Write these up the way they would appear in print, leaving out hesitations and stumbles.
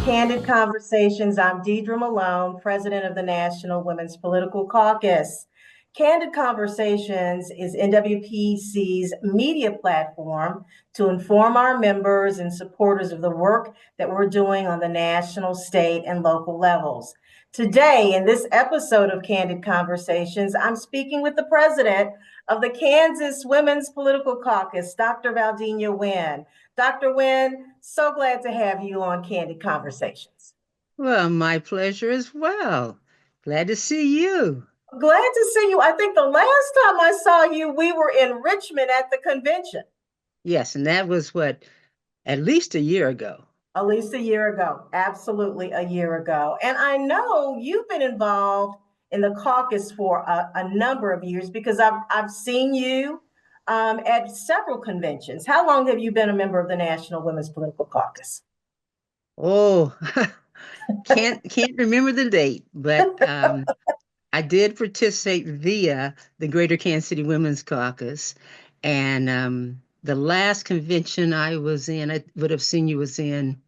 Candid Conversations. I'm Deidre Malone, president of the National Women's Political Caucus. Candid Conversations is NWPC's media platform to inform our members and supporters of the work that we're doing on the national, state, and local levels. Today, in this episode of Candid Conversations, I'm speaking with the president of the Kansas Women's Political Caucus, Dr. Valdenia Winn. Dr. Winn, so glad to have you on Candid Conversations. Well, my pleasure as well. Glad to see you. Glad to see you. I think the last time I saw you, we were in Richmond at the convention. Yes, and that was what, at least a year ago. At least a year ago. Absolutely a year ago. And I know you've been involved in the caucus for a number of years because I've seen you at several conventions. How long have you been a member of the National Women's Political Caucus? Oh, can't remember the date, but I did participate via the Greater Kansas City Women's Caucus, and the last convention I was in, I would have seen you was in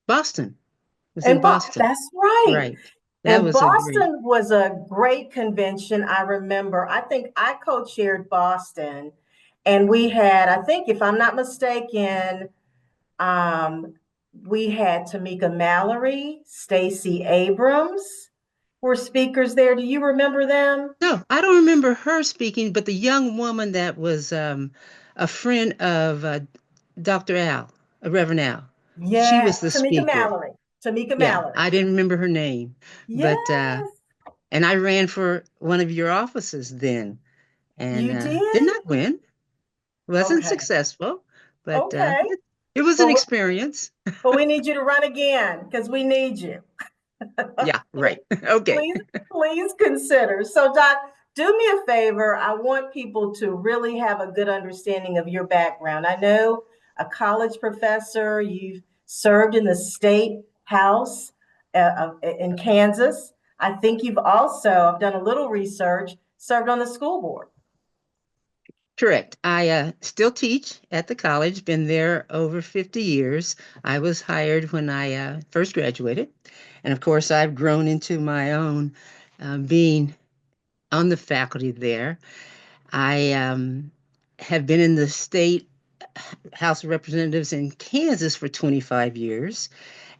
Boston. It was in And Boston, that's right. right? That And was a great. Boston was a great convention. I remember, I think I co-chaired Boston, and we had, I think, if I'm not mistaken, um, we had Tamika Mallory, Stacey Abrams were speakers there. Do you remember them? No, I don't remember her speaking, but the young woman that was a friend of Dr. Al, Reverend Al, she Yeah, was the Tamika speaker. Mallory. Tamika Yeah, Mallory. I didn't remember her name, but Yes, and I ran for one of your offices then, and you did did? not win. Wasn't Okay, successful, but okay. it was an But experience. but we need you to run again because we need you. Yeah, right. Okay. Please, please consider. So, Doc, do me a favor. I want people to really have a good understanding of your background. I know a college professor, you've served in the state house in Kansas. I think you've also, I've done a little research, served on the school board. Correct. I still teach at the college, been there over 50 years. I was hired when I first graduated. And of course, I've grown into my own being on the faculty there. I have been in the state House of Representatives in Kansas for 25 years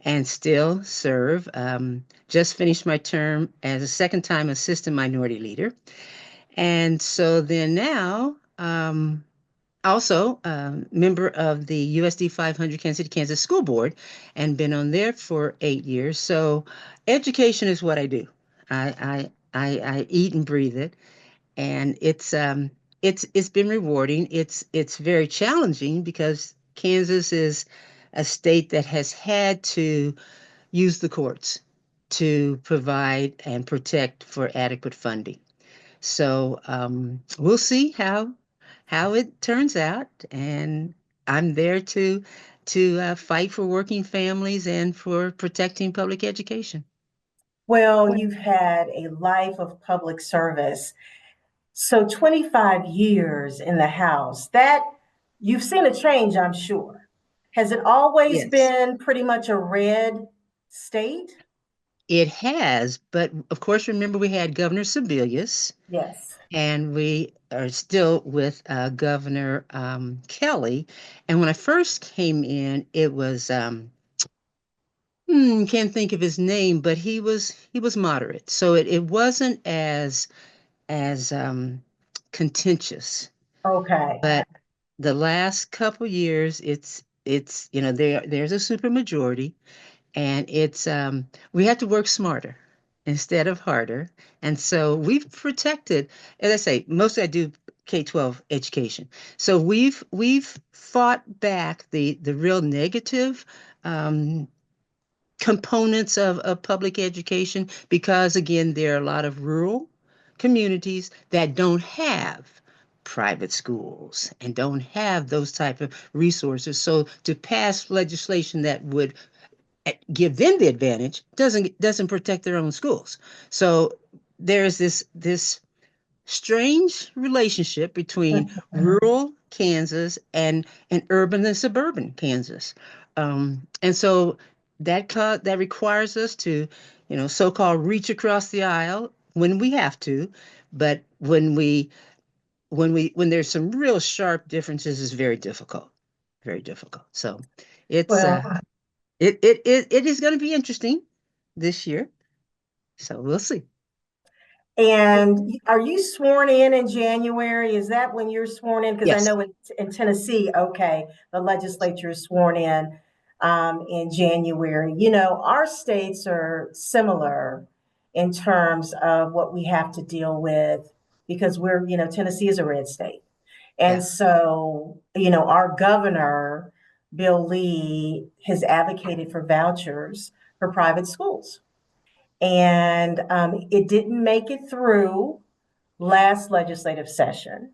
and still serve. Just finished my term as a second time assistant minority leader. And so then now, also member of the USD 500 Kansas City, Kansas School Board and been on there for 8 years. So education is what I do. I eat and breathe it, and it's been rewarding. It's very challenging because Kansas is a state that has had to use the courts to provide and protect for adequate funding. So we'll see how it turns out, and I'm there to fight for working families and for protecting public education. Well, you've had a life of public service. So 25 years in the House, that you've seen a change, I'm sure. Has it always Yes, been pretty much a red state? it has, but of course, remember we had Governor Sebelius, Yes. and we are still with Governor Kelly. And when I first came in, it was can't think of his name, but he was moderate, so it wasn't as contentious. Okay. But the last couple years, it's there's a supermajority, and it's we have to work smarter instead of harder. And so we've protected, as I say, mostly I do K-12 education. So we've fought back the real negative um, components of public education because again there are a lot of rural communities that don't have private schools and don't have those type of resources, so to pass legislation that would give them the advantage doesn't protect their own schools. So there's this strange relationship between rural Kansas and urban and suburban Kansas. And so that requires us to, so-called reach across the aisle when we have to, but when there's some real sharp differences, it's very difficult, very difficult. So it's Well, it is going to be interesting this year. So we'll see. and are you sworn in January? Is that when you're sworn in? Because I Yes. know in Tennessee, okay, the legislature is sworn in January. You know, our states are similar in terms of what we have to deal with because Tennessee is a red state. And Yeah. so, our governor, Bill Lee, has advocated for vouchers for private schools. And it didn't make it through last legislative session,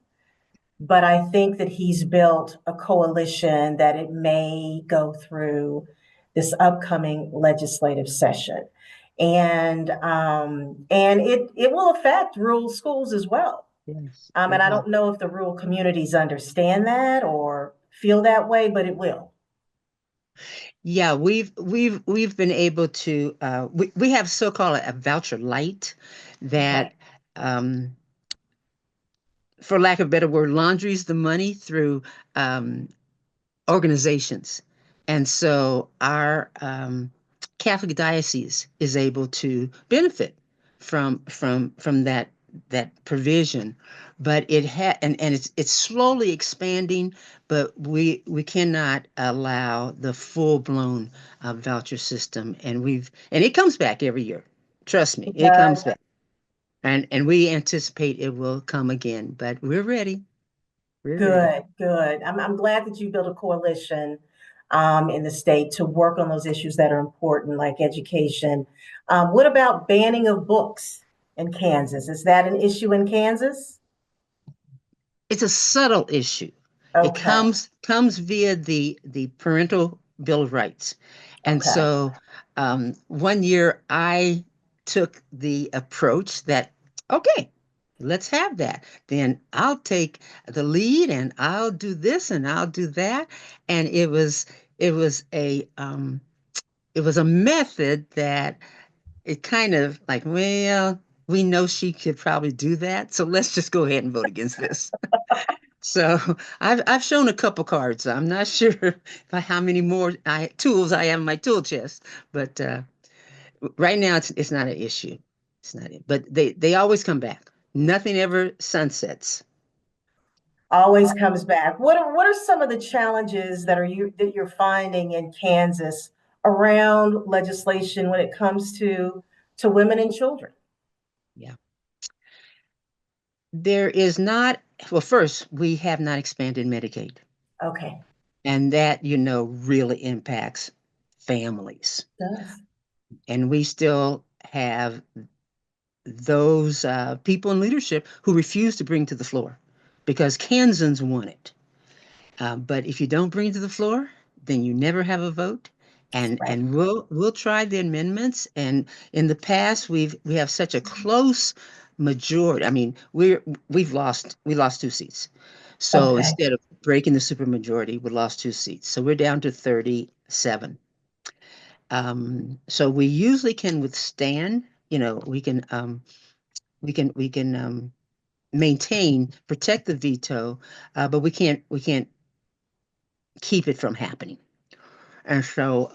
but I think that he's built a coalition that it may go through this upcoming legislative session. And it will affect rural schools as well. Yes, And it I will. don't know if the rural communities understand that or feel that way, but it will. Yeah, we've been able to we have so-called a voucher light Okay. that for lack of a better word, laundries the money through um, organizations. And so our Catholic diocese is able to benefit from that provision. But and it's slowly expanding, but we cannot allow the full-blown voucher system. And it comes back every year. Trust me, It it comes does. back. And we anticipate it will come again, but we're ready. We're ready. Good, good. I'm glad that you built a coalition in the state to work on those issues that are important, like education. What about banning of books in Kansas? Is that an issue in Kansas? It's a subtle issue. It Okay, comes via the parental bill of rights. And okay, so one year I took the approach that, okay, let's have that. Then I'll take the lead and I'll do this and I'll do that. And it was it was a method that it kind of like, well, we know she could probably do that, so let's just go ahead and vote against this. So I've shown a couple cards. I'm not sure how many more tools I have in my tool chest, but right now it's not an issue. It's not it. But they always come back. Nothing ever sunsets. always comes back. What are some of the challenges that you're finding in Kansas around legislation when it comes to women and children? Yeah. There is not, well, first, we have not expanded Medicaid, Okay, and that, really impacts families. it does. And we still have those people in leadership who refuse to bring to the floor because Kansans want it. But if you don't bring it to the floor, then you never have a vote. And Right. and we'll try the amendments. And in the past, we have such a close majority. I mean, we lost two seats. So Okay. instead of breaking the supermajority, we lost two seats. So we're down to 37. So we usually can withstand. We can maintain, protect the veto, but we can't keep it from happening. And so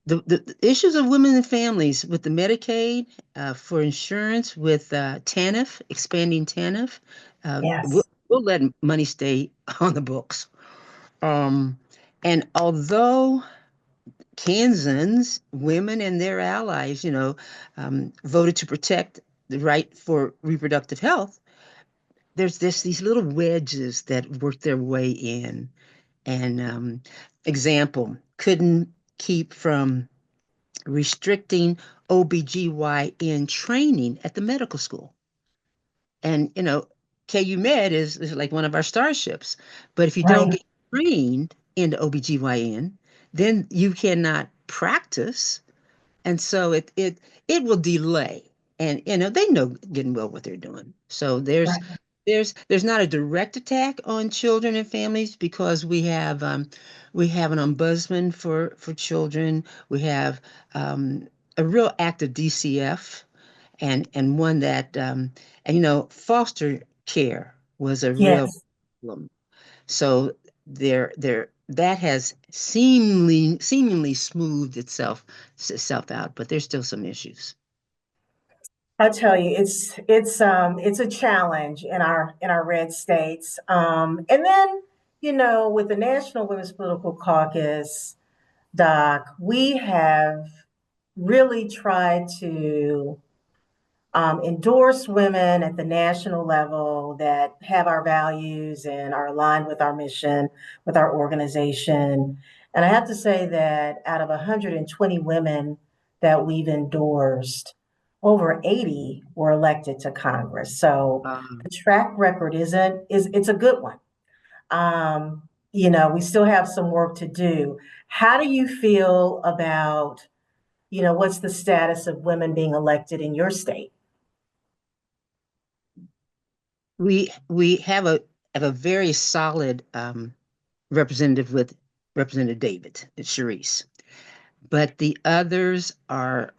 the issues of women and families with the Medicaid for insurance, with TANF, expanding TANF, we'll, Yes. we'll let money stay on the books. Um, and although Kansans, women and their allies, voted to protect the right for reproductive health, there's these little wedges that work their way in. And example, couldn't keep from restricting OBGYN training at the medical school. And, KU Med is like one of our starships. But if you don't Right. get trained in the OBGYN, then you cannot practice. And so it will delay. And, they know getting well what they're doing. So there's Right. there's not a direct attack on children and families because we have an ombudsman for children. We have a real active DCF and one that and foster care was a real Yes. problem. So there that has seemingly smoothed itself out, but there's still some issues. I tell you, it's a challenge in our red states. And then, with the National Women's Political Caucus, Doc, we have really tried to endorse women at the national level that have our values and are aligned with our mission, with our organization. And I have to say that out of 120 women that we've endorsed, over 80 were elected to Congress. So the track record it's a good one. We still have some work to do. How do you feel about, what's the status of women being elected in your state? We have a very solid representative with Representative David, it's Sharice, but the others are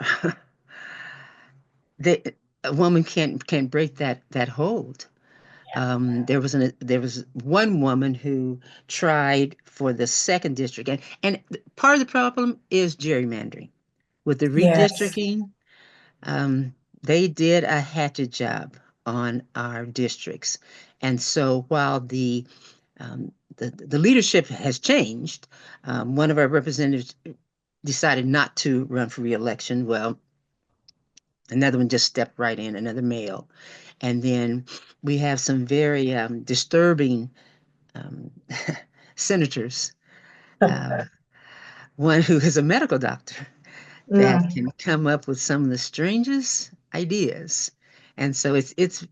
they a woman can't break that hold. There was one woman who tried for the second district, and part of the problem is gerrymandering. With the Yes. redistricting, they did a hatchet job on our districts, and so while the leadership has changed, one of our representatives decided not to run for reelection. Well, another one just stepped right in, another male, and then we have some very disturbing um, senators, uh, one who is a medical doctor that Mm, can come up with some of the strangest ideas. And so it's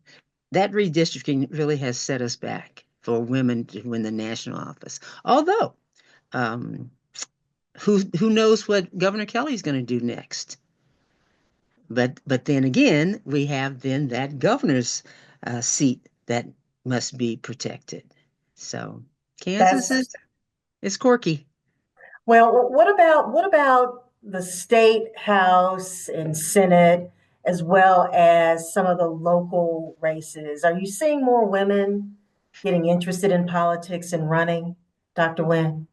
that redistricting really has set us back for women to win the national office. Although, um, who knows what Governor Kelly is going to do next? But then again, we have then that governor's seat that must be protected. So Kansas that's is quirky. well, what about the state house and senate as well as some of the local races? Are you seeing more women getting interested in politics and running, Dr. Wynn?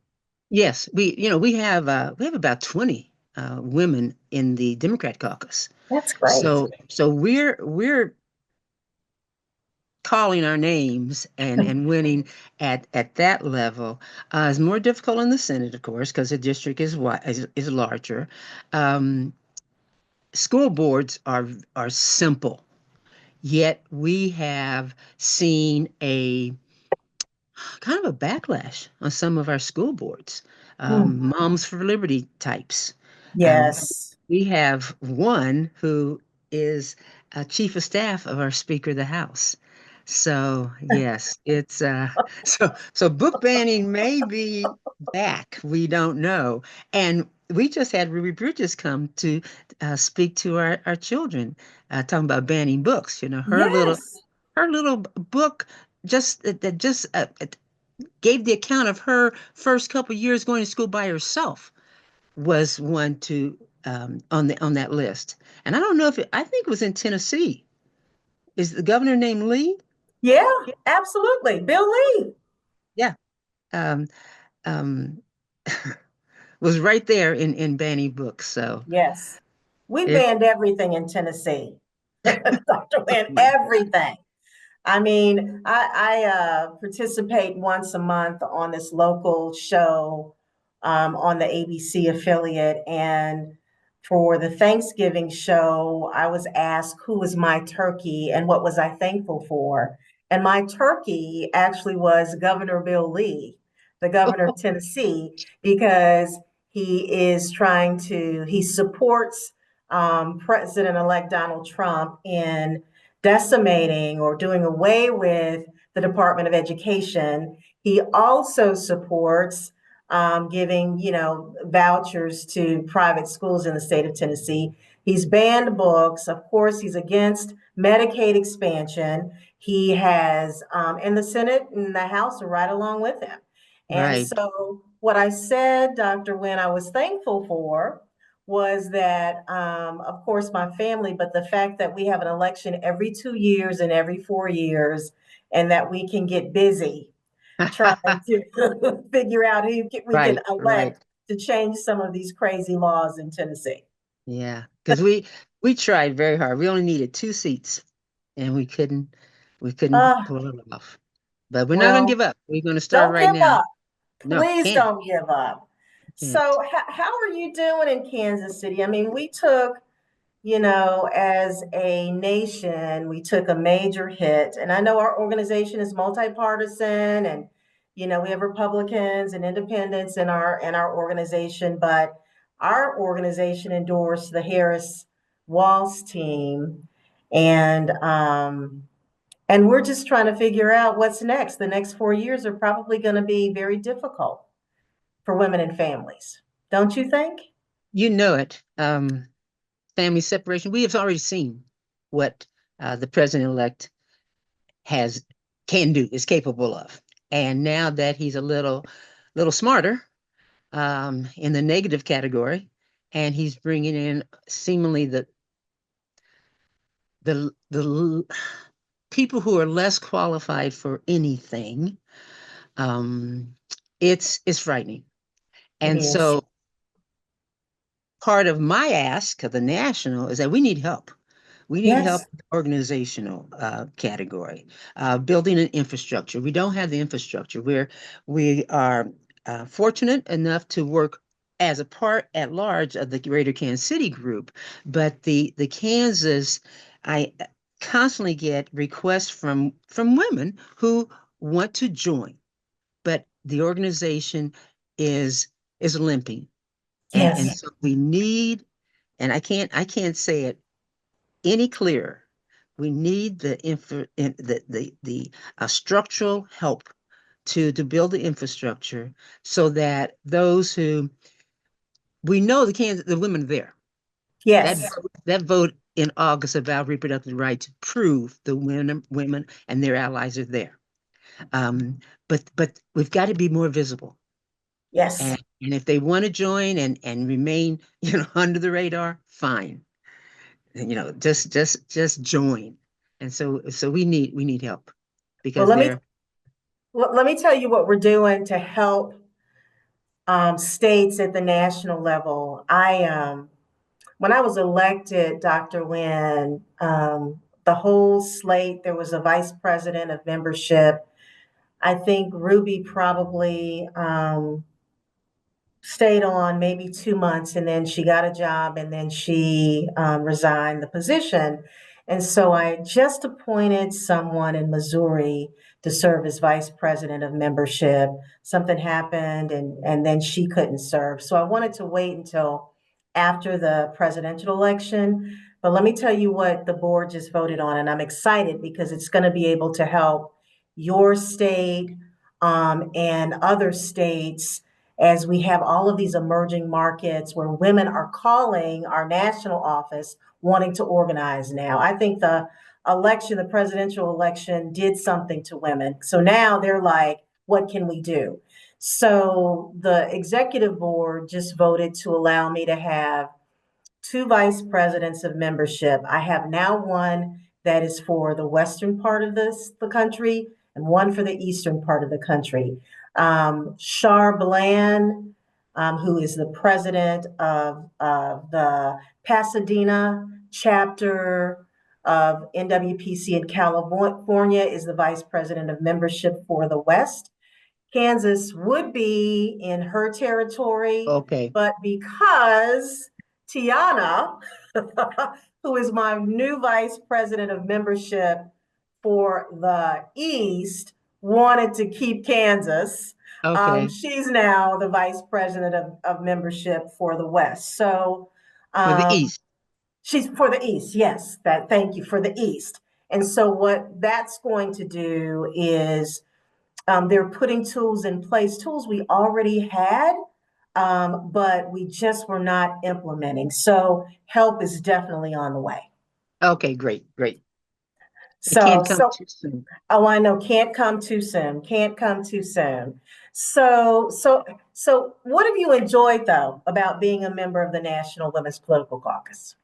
Yes, we have about 20 women in the Democrat caucus. That's great. So we're calling our names and winning at that level. It's more difficult in the Senate, of course, because the district is larger. Um, School boards are simple, yet we have seen a kind of a backlash on some of our school boards. Mm, Moms for Liberty types. Um, yes. we have one who is a chief of staff of our Speaker of the House. So yes, it's so book banning may be back. We don't know, and we just had Ruby Bridges come to speak to our children, talking about banning books. Yes. Her little book just gave the account of her first couple years going to school by herself was one to on that list. And I don't know if I think it was in Tennessee. Is the governor named Lee? Yeah, absolutely. Bill Lee. Yeah. Um, um, was right there in banning books. So Yes. We it. banned everything in Tennessee. Dr. Oh Wynn, my God. everything. I mean, I participate once a month on this local show on the ABC affiliate. And for the Thanksgiving show, I was asked who was my turkey and what was I thankful for. And my turkey actually was Governor Bill Lee, the governor of Tennessee, because he supports President-elect Donald Trump in decimating or doing away with the Department of Education. He also supports giving, vouchers to private schools in the state of Tennessee. He's banned books. Of course, he's against Medicaid expansion. He has, and the Senate and the House are right along with him. And Right. so, what I said, Dr. Wynn, I was thankful for was that, of course, my family, but the fact that we have an election every 2 years and every 4 years, and that we can get busy trying to figure out who we can Right, right. elect to change some of these crazy laws in Tennessee. Yeah, because we tried very hard. We only needed 2 seats, and we couldn't Uh, pull it off. But we're not going to well, give up. We're going to start don't right give now. up. No, Please can't, don't give up. can't. So, how are you doing in Kansas City? I mean, we took, as a nation, we took a major hit. And I know our organization is multi-partisan and, we have Republicans and independents in our organization, but our organization endorsed the Harris Walz team. And and we're just trying to figure out what's next. The next 4 years are probably going to be very difficult for women and families. Don't you think? You know it. Family separation. We have already seen what the president-elect has can do, is capable of. And now that he's a little smarter in the negative category, and he's bringing in seemingly the people who are less qualified for anything, um, it's frightening. It And is. so part of my ask of the national is that we need help. We need help Yes. in the organizational category, building an infrastructure. We don't have the infrastructure. We are fortunate enough to work as a part at large of the Greater Kansas City group, but the Kansas, I constantly get requests from women who want to join, but the organization is is limping, and Yes. so we need, and I can't say it any clearer. We need the structural help to build the infrastructure so that those who we know the women are there. That Yes. that vote in August about reproductive rights prove the women and their allies are there. Um, but we've got to be more visible. Yes. And if they want to join and remain, under the radar, fine. Just join. And so we need help Well, because they're let me tell you what we're doing to help states at the national level. When I was elected, Dr. Wynn, the whole slate, there was a vice president of membership. I think Ruby probably stayed on maybe 2 months and then she got a job and then she resigned the position. And so I just appointed someone in Missouri to serve as vice president of membership. Something happened and then she couldn't serve. So I wanted to wait until after the presidential election. But let me tell you what the board just voted on, and I'm excited because it's going to be able to help your state and other states as we have all of these emerging markets where women are calling our national office wanting to organize now. I think the presidential election did something to women. So now they're like, what can we do? So the executive board just voted to allow me to have two vice presidents of membership. I have now one that is for the western part of the country and one for the eastern part of the country. Shar Bland, who is the president of the Pasadena chapter of NWPC in California, is the vice president of membership for the West. Kansas would be in her territory, okay. but because Tiana, who is my new vice president of membership for the East, wanted to keep Kansas, Okay. she's now the vice president of membership for the West. So For the um, East. she's for the East, yes, thank you for the East. And so what that's going to do is they're putting tools in place, tools we already had, but we just were not implementing. So help is definitely on the way. Okay, great, great. It So, can't come so, too soon. oh, I know, can't come too soon. Can't come too soon. So, what have you enjoyed though about being a member of the National Women's Political Caucus?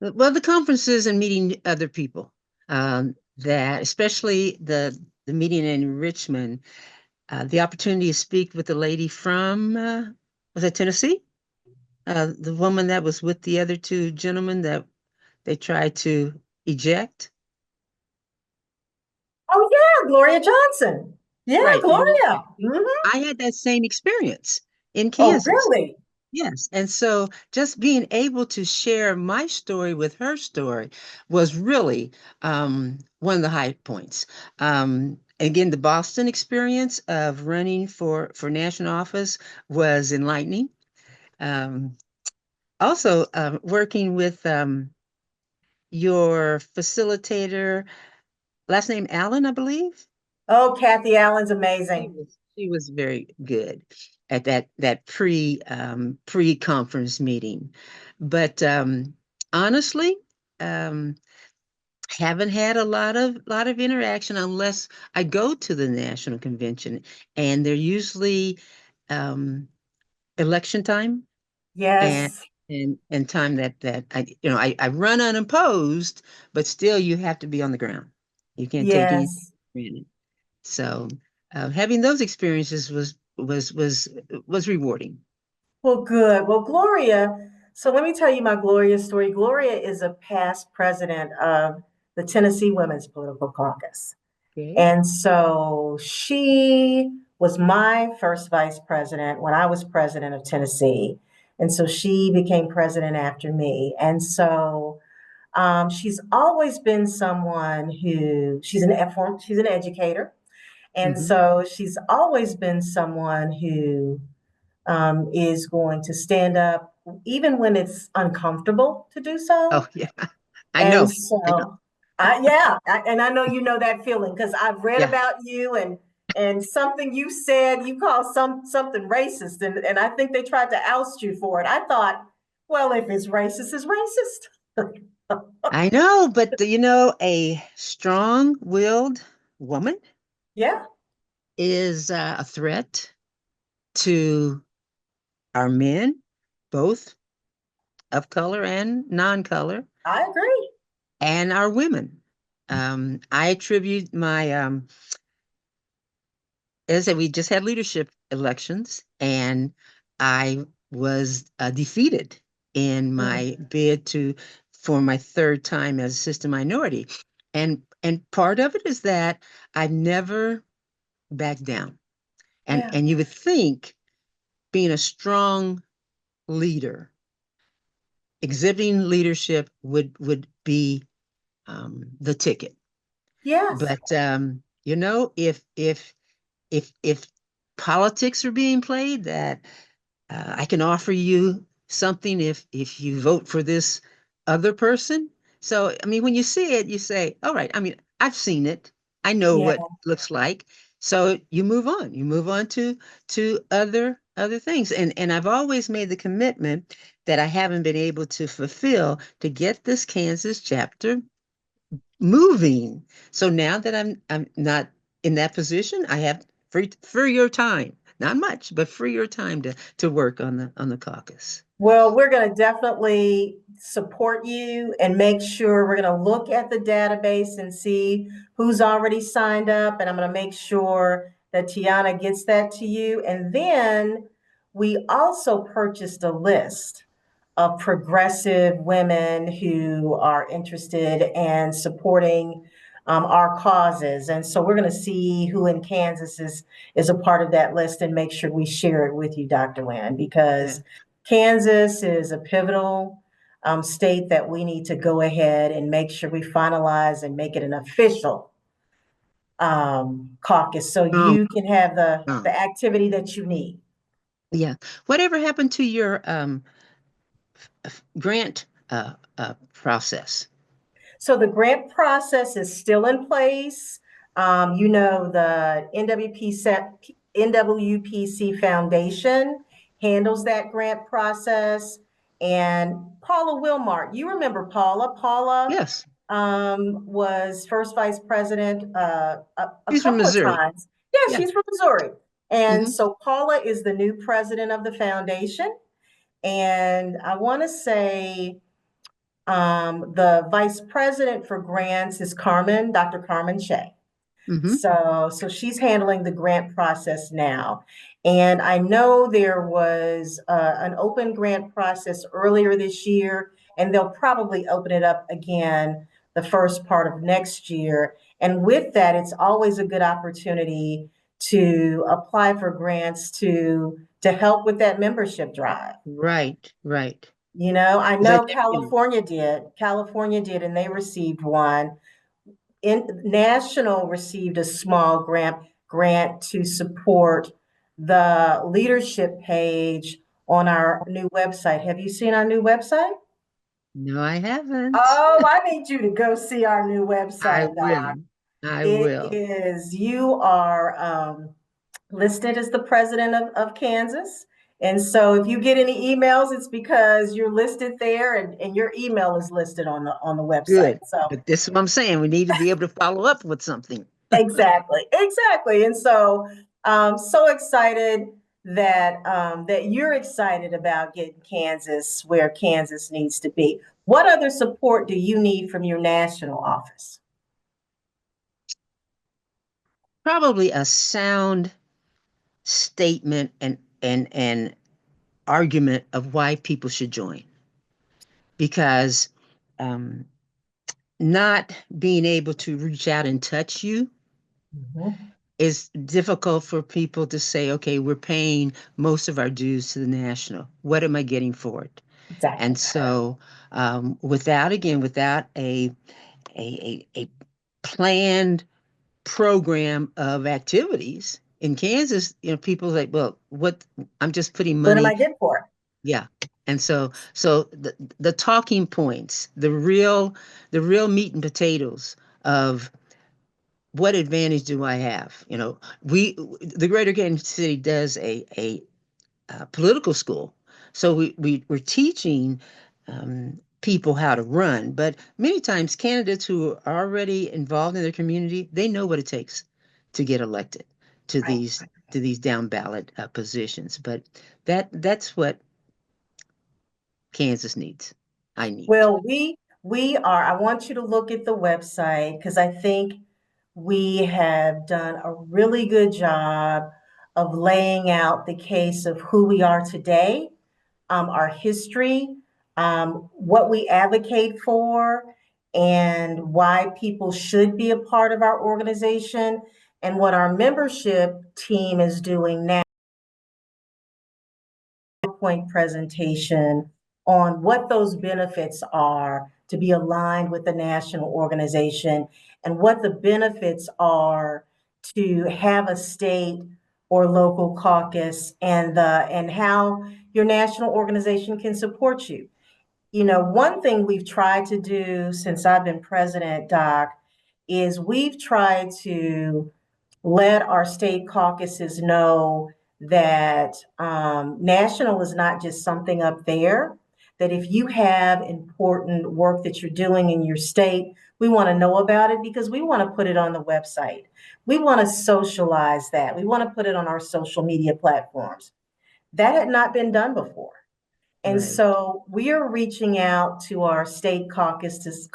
Well, the conferences and meeting other people, that especially the meeting in Richmond, the opportunity to speak with the lady from was that Tennessee? The woman that was with the other two gentlemen that they tried to eject. Oh yeah, Gloria Johnson. Yeah, Right. Gloria. Mhm. I had that same experience in Oh, Kansas. really? Yes. And so just being able to share my story with her story was really one of the high points. Again, the Boston experience of running for national office was enlightening. Um, Also, working with your facilitator, last name Allen, I believe. Oh, Kathy Allen's amazing. She was very good at that pre-conference meeting. But honestly, um, haven't had a lot of interaction unless I go to the national convention, and they're usually um, election time and Yes, and time that I run unopposed, but still you have to be on the ground. You can't take anything yes. for granted. So having those experiences was rewarding. Well, good. Well, Gloria, so let me tell you my Gloria story. Gloria is a past president of the Tennessee Women's Political Caucus. Okay. And so she was my first vice president when I was president of Tennessee. And so she became president after me. And so she's always been someone who she's an educator. And Hmm. so she's always been someone who is going to stand up even when it's uncomfortable to do so. Oh yeah, I And know. I know. so, and I know you know that feeling because I've read Yeah, about you and something you said you called something racist, and I think they tried to oust you for it. I thought, well, if it's racist, it's racist. I know. But a strong-willed woman Yeah, is a threat to our men, both of color and non-color, I agree. and our women. I attribute as I said, we just had leadership elections, and I was defeated in Mm, my bid to for my third time as a system minority, and part of it is that I never backed down, and yeah, and you would think being a strong leader, exhibiting leadership would be the ticket. yes, But if politics are being played, that I can offer you something if you vote for this other person. So I mean, when you see it, you say, "All right." I mean, I've seen it. I know yeah. what it looks like. So you move on. You move on to other things. And I've always made the commitment that I haven't been able to fulfill to get this Kansas chapter moving. So now that I'm not in that position, I have freer time. Not much, but freer time to work on the caucus. Well, we're going to definitely support you and make sure we're going to look at the database and see who's already signed up. And I'm going to make sure that Tiana gets that to you. And then we also purchased a list of progressive women who are interested in supporting our causes. And so we're going to see who in Kansas is a part of that list and make sure we share it with you, Dr. Wynn, Yeah. because Kansas is a pivotal state that we need to go ahead and make sure we finalize and make it an official caucus so Um, you can have the um, activity that you need. yeah. Whatever happened to your grant process? So the grant process is still in place. You know, the NWPC Foundation handles that grant process. And Paula Wilmart, you remember Paula? Paula Yes, was first vice president a she's from couple of Missouri. times. Yeah, Yeah. she's from Missouri. And Hmm. so Paula is the new president of the foundation. And I want to say the vice president for grants is Dr. Carmen Shea. Hmm. So she's handling the grant process now. And I know there was an open grant process earlier this year, and they'll probably open it up again the first part of next year. And with that, it's always a good opportunity to apply for grants to help with that membership drive. Right, right. You know, I 'Cause I know think, California did, and they received one. National received a small grant to support the leadership page on our new website. Have you seen our new website? no, I haven't. Oh, I need you to go see our new I website, Doc. will. I It will. is, you are listed as the president of Kansas. And so if you get any emails, it's because you're listed there and your email is listed on the website. Good. So But this is what I'm saying. We need to be able to follow up with something. exactly, exactly. And so so excited that you're excited about getting Kansas where Kansas needs to be. What other support do you need from your national office? Probably a sound statement and argument of why people should join. Because um, not being able to reach out and touch you Mhm. is difficult for people to say, okay, we're paying most of our dues to the national. What am I getting for it? Exactly. And so, without a planned program of activities in Kansas, people are like, well, what? I'm just putting What am I money. getting for it? Yeah. And so the talking points, the real meat and potatoes of what advantage do I have? The Greater Kansas City does a political school, so we're teaching people how to run. But many times, candidates who are already involved in their community, they know what it takes to get elected to Right. these down ballot positions. But that's what Kansas needs. I need. Well, we are, I want you to look at the website because I think we have done a really good job of laying out the case of who we are today, our history, what we advocate for, and why people should be a part of our organization, and what our membership team is doing now. PowerPoint presentation on what those benefits are to be aligned with the national organization and what the benefits are to have a state or local caucus and how your national organization can support you. You know, one thing we've tried to do since I've been president, Doc, is we've tried to let our state caucuses know that national is not just something up there, that if you have important work that you're doing in your state, we want to know about it because we want to put it on the website. We want to socialize that. We want to put it on our social media platforms. That had not been done before. And Right. so we are reaching out to our state caucuses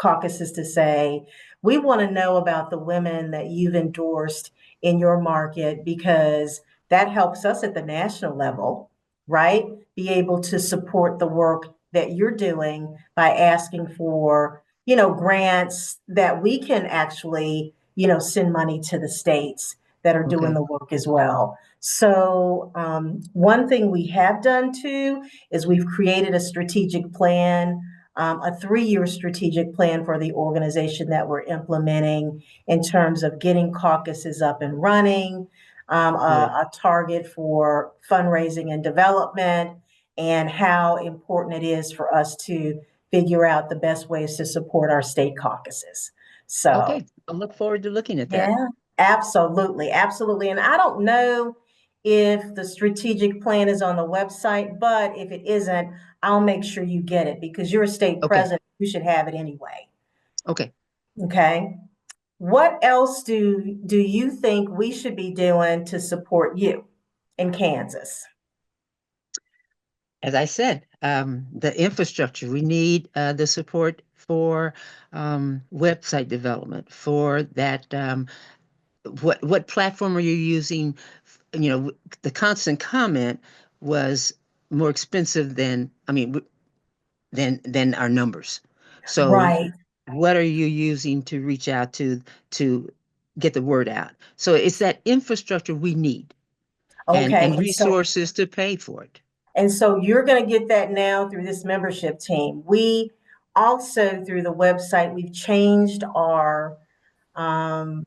to say, we want to know about the women that you've endorsed in your market because that helps us at the national level, right? Be able to support the work that you're doing by asking for, grants that we can actually, send money to the states that are doing Okay. the work as well. So, one thing we have done too is we've created a strategic plan, a 3-year strategic plan for the organization that we're implementing in terms of getting caucuses up and running, Good. a target for fundraising and development, and how important it is for us to figure out the best ways to support our state caucuses. So, Okay. I look forward to looking at that. yeah. Absolutely, absolutely. And I don't know if the strategic plan is on the website, but if it isn't, I'll make sure you get it because you're a state Okay. president. You should have it anyway. Okay. Okay. What else do you think we should be doing to support you in Kansas? As I said, the infrastructure, we need the support for website development, for that. What platform are you using? You know, the constant comment was more expensive than, I mean, than our numbers. So Right. what are you using to reach out to get the word out? So it's that infrastructure we need Okay. and resources to pay for it. And so you're going to get that now through this membership team. We also, through the website, we've changed our um,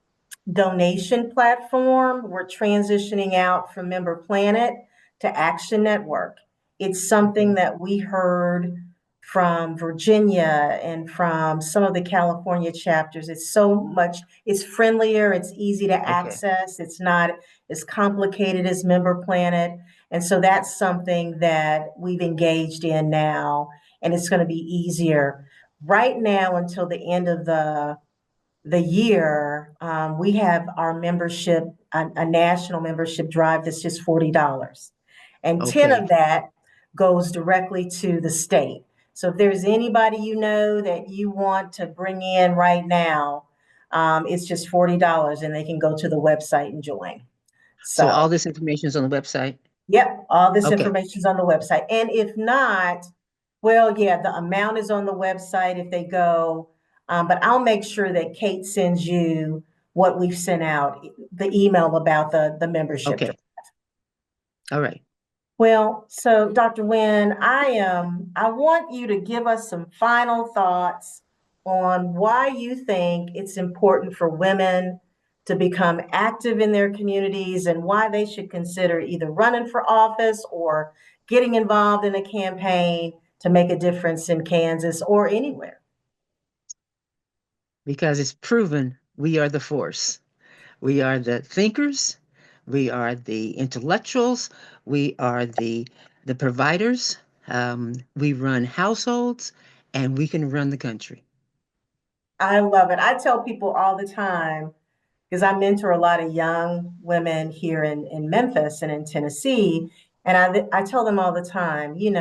donation platform. We're transitioning out from Member Planet to Action Network. It's something Okay. that we heard from Virginia and from some of the California chapters. It's so much, it's friendlier, it's easy to Okay. access, it's not as complicated as Member Planet. And so that's something that we've engaged in now, and it's going to be easier. Right now, until the end of the year, we have our membership, a national membership drive that's just $40. And 10 Okay. of that goes directly to the state. So if there's anybody you know that you want to bring in right now, it's just $40 and they can go to the website and join. So So all this information is on the website? yep, all this Okay. information is on the website. And if not, well, yeah, the amount is on the website if they go. But I'll make sure that Kate sends you what we've sent out, the email about the membership. Okay. All right. Well, so Dr. Wynn, I want you to give us some final thoughts on why you think it's important for women to become active in their communities and why they should consider either running for office or getting involved in a campaign to make a difference in Kansas or anywhere. Because it's proven we are the force. We are the thinkers, we are the intellectuals, we are the providers. We run households, and we can run the country. I love it. I tell people all the time, because I mentor a lot of young women here in Memphis and in Tennessee. And I tell them all the time, we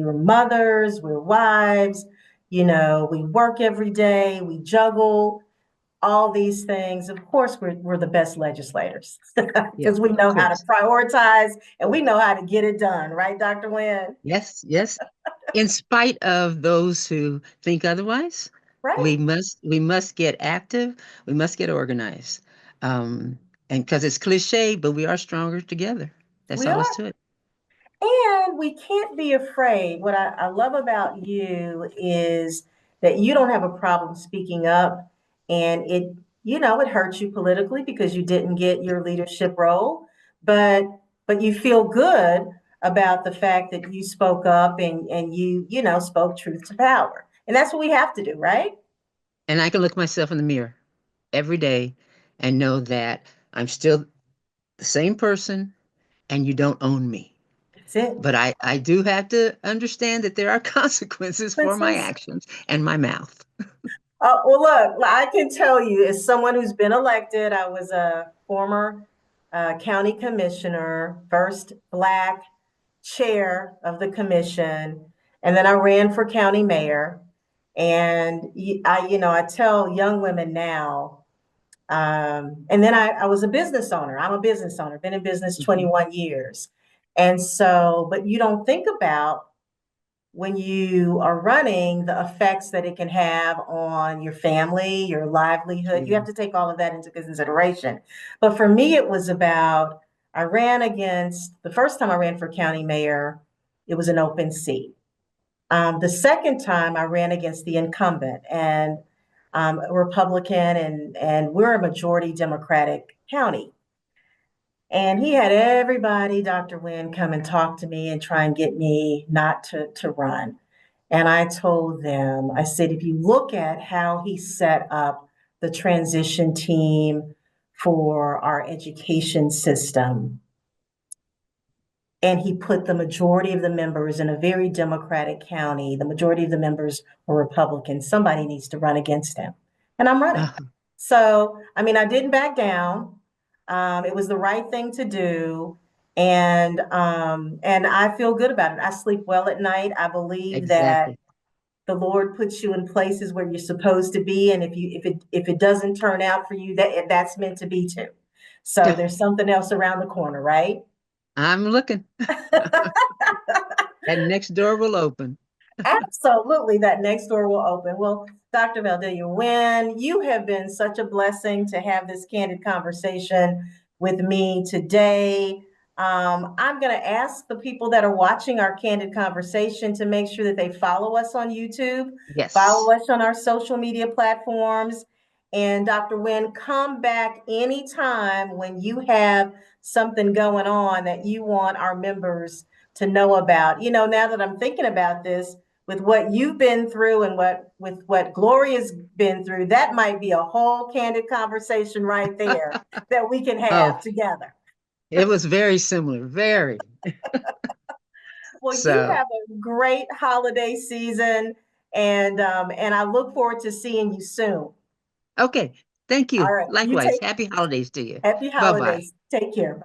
were mothers, we're wives, we work every day, we juggle all these things. Of course, we're the best legislators Yeah, because we of know how to course. prioritize and we know how to get it done, right, Dr. Wynn? Yes, yes. In spite of those who think otherwise, Right? we must get active. We must get organized. Um, and because it's cliche, but we are stronger together. That's We all are. is to it. And we can't be afraid. What I love about you is that you don't have a problem speaking up, and it hurts you politically because you didn't get your leadership role, but you feel good about the fact that you spoke up and you spoke truth to power. And that's what we have to do, right? And I can look myself in the mirror every day and know that I'm still the same person and you don't own me. That's it. But I do have to understand that there are consequences for my Princess. actions and my mouth. Well, look, I can tell you, as someone who's been elected, I was a former county commissioner, first Black chair of the commission, and then I ran for county mayor. And I tell young women now, and then I was a business owner. I'm a business owner, been in business Mhm. 21 years. And so, but you don't think about when you are running, the effects that it can have on your family, your livelihood. You have True. to take all of that into consideration. But for me, it was about I ran against the first time I ran for county mayor, it was an open seat. The second time I ran against the incumbent and a Republican, and we're a majority Democratic county. And he had everybody, Dr. Wynn, come and talk to me and try and get me not to run. And I told them, I said, if you look at how he set up the transition team for our education system. And he put the majority of the members in a very Democratic county. The majority of the members were Republicans. Somebody needs to run against him. And I'm running. So, I mean, I didn't back down. It was the right thing to do. And I feel good about it. I sleep well at night. I believe that Exactly. the Lord puts you in places where you're supposed to be. And if it doesn't turn out for you, that's meant to be too. So there's something else around the corner, right? I'm looking. That next door will open. Absolutely, that next door will open. Well, Dr. Valdenia Winn, you have been such a blessing to have this candid conversation with me today. I'm going to ask the people that are watching our candid conversation to make sure that they follow us on YouTube, follow Yes. us on our social media platforms. And Dr. Winn, come back anytime when you have something going on that you want our members to know about. You know, now that I'm thinking about this, with what you've been through and what Gloria's been through, that might be a whole candid conversation right there that we can have Oh, together. it was very similar. Very. Well, you So, have a great holiday season, and I look forward to seeing you soon. okay. Thank All you. right, you Likewise. take Happy holidays to you. happy Bye bye. holidays. Take care.